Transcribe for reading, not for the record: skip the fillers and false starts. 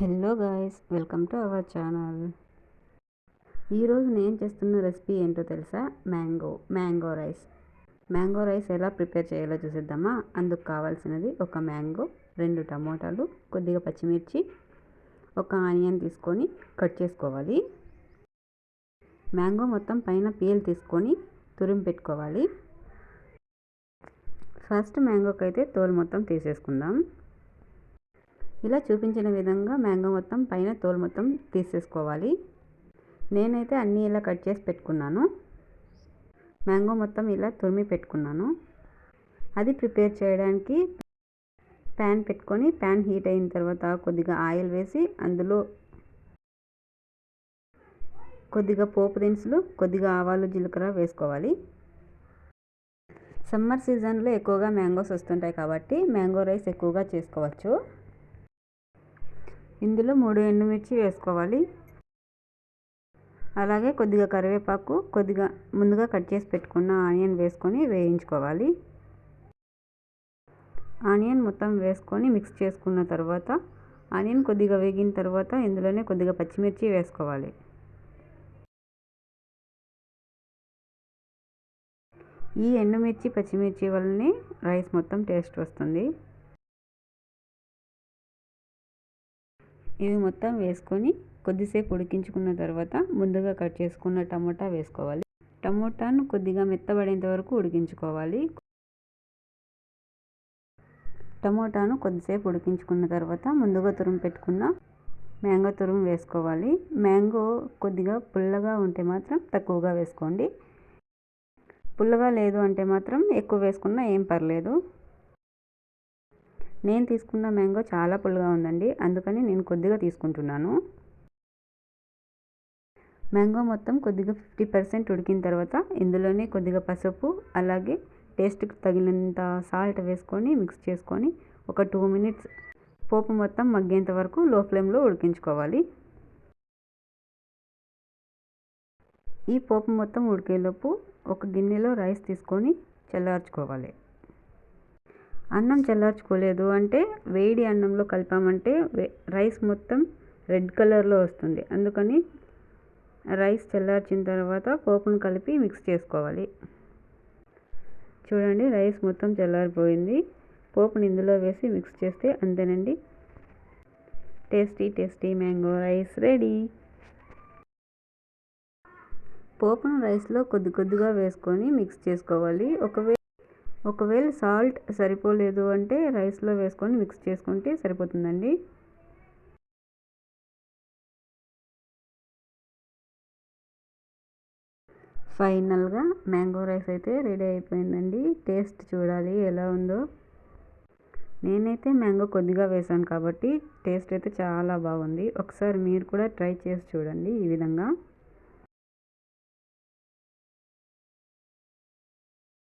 Hello guys, welcome to our channel. ఈరోజు నేను చేస్తున్న రెసిపీ ఏంటో తెలుసా? మ్యాంగో రైస్ ఎలా ప్రిపేర్ చేయాలో చూసేద్దామా? అందుకు కావాల్సినది ఒక మ్యాంగో, 2 టమోటాలు, కొద్దిగా పచ్చిమిర్చి, ఒక ఆనియన్ తీసుకొని కట్ చేసుకోవాలి. మ్యాంగో మొత్తం పైన పీల్ తీసుకొని తురిమి పెట్టుకోవాలి. ఫస్ట్ మ్యాంగోకి అయితే తోలు మొత్తం తీసేసుకుందాం. ఇలా చూపించిన విధంగా మ్యాంగో మొత్తం పైన తోలు మొత్తం తీసేసుకోవాలి. నేనైతే అన్నీ ఇలా కట్ చేసి పెట్టుకున్నాను. మ్యాంగో మొత్తం ఇలా తురిమి పెట్టుకున్నాను. అది ప్రిపేర్ చేయడానికి ప్యాన్ పెట్టుకొని, ప్యాన్ హీట్ అయిన తర్వాత కొద్దిగా ఆయిల్ వేసి అందులో కొద్దిగా పోపు దినుసులు, కొద్దిగా ఆవాలు, జీలకర్ర వేసుకోవాలి. సమ్మర్ సీజన్లో ఎక్కువగా మ్యాంగోస్ వస్తుంటాయి కాబట్టి మ్యాంగో రైస్ ఎక్కువగా చేసుకోవచ్చు. ఇందులో 3 ఎండుమిర్చి వేసుకోవాలి. అలాగే కొద్దిగా కరివేపాకు, కొద్దిగా ముందుగా కట్ చేసి పెట్టుకున్న ఆనియన్ వేసుకొని వేయించుకోవాలి. ఆనియన్ మొత్తం వేసుకొని మిక్స్ చేసుకున్న తర్వాత ఆనియన్ కొద్దిగా వేగిన తర్వాత ఇందులోనే కొద్దిగా పచ్చిమిర్చి వేసుకోవాలి. ఈ ఎండుమిర్చి, పచ్చిమిర్చి వల్లనే రైస్ మొత్తం టేస్ట్ వస్తుంది. ఇవి మొత్తం వేసుకొని కొద్దిసేపు ఉడికించుకున్న తర్వాత ముందుగా కట్ చేసుకున్న టమోటా వేసుకోవాలి. టమోటాను కొద్దిగా మెత్తబడేంత వరకు ఉడికించుకోవాలి. టమోటాను కొద్దిసేపు ఉడికించుకున్న తర్వాత ముందుగా తురుము పెట్టుకున్న మ్యాంగో తురుము వేసుకోవాలి. మ్యాంగో కొద్దిగా పుల్లగా ఉంటే మాత్రం తక్కువగా వేసుకోండి. పుల్లగా లేదు అంటే మాత్రం ఎక్కువ వేసుకున్నా ఏం పర్లేదు. నేను తీసుకున్న మ్యాంగో చాలా పుల్లగా ఉందండి, అందుకని నేను కొద్దిగా తీసుకుంటున్నాను. మ్యాంగో మొత్తం కొద్దిగా 50% ఉడికిన తర్వాత ఇందులోనే కొద్దిగా పసుపు, అలాగే టేస్ట్కి తగినంత సాల్ట్ వేసుకొని మిక్స్ చేసుకొని ఒక 2 మినిట్స్ పోపు మొత్తం మగ్గేంత వరకు లో ఫ్లేమ్లో ఉడికించుకోవాలి. ఈ పోపు మొత్తం ఉడికేలోపు ఒక గిన్నెలో రైస్ తీసుకొని చల్లార్చుకోవాలి. అన్నం చల్లార్చుకోలేదు అంటే వేడి అన్నంలో కలిపామంటే రైస్ మొత్తం రెడ్ కలర్లో వస్తుంది. అందుకని రైస్ చల్లార్చిన తర్వాత పోపును కలిపి మిక్స్ చేసుకోవాలి. చూడండి, రైస్ మొత్తం చల్లారిపోయింది. పోపుని ఇందులో వేసి మిక్స్ చేస్తే అంతేనండి, టేస్టీ మ్యాంగో రైస్ రెడీ. పోపును రైస్లో కొద్దిగా వేసుకొని మిక్స్ చేసుకోవాలి. ఒకవేళ సాల్ట్ సరిపోలేదు అంటే రైస్లో వేసుకొని మిక్స్ చేసుకుంటే సరిపోతుందండి. ఫైనల్గా మ్యాంగో రైస్ అయితే రెడీ అయిపోయిందండి. టేస్ట్ చూడాలి ఎలా ఉందో. నేనైతే మ్యాంగో కొద్దిగా వేసాను కాబట్టి టేస్ట్ అయితే చాలా బాగుంది. ఒకసారి మీరు కూడా ట్రై చేసి చూడండి ఈ విధంగా.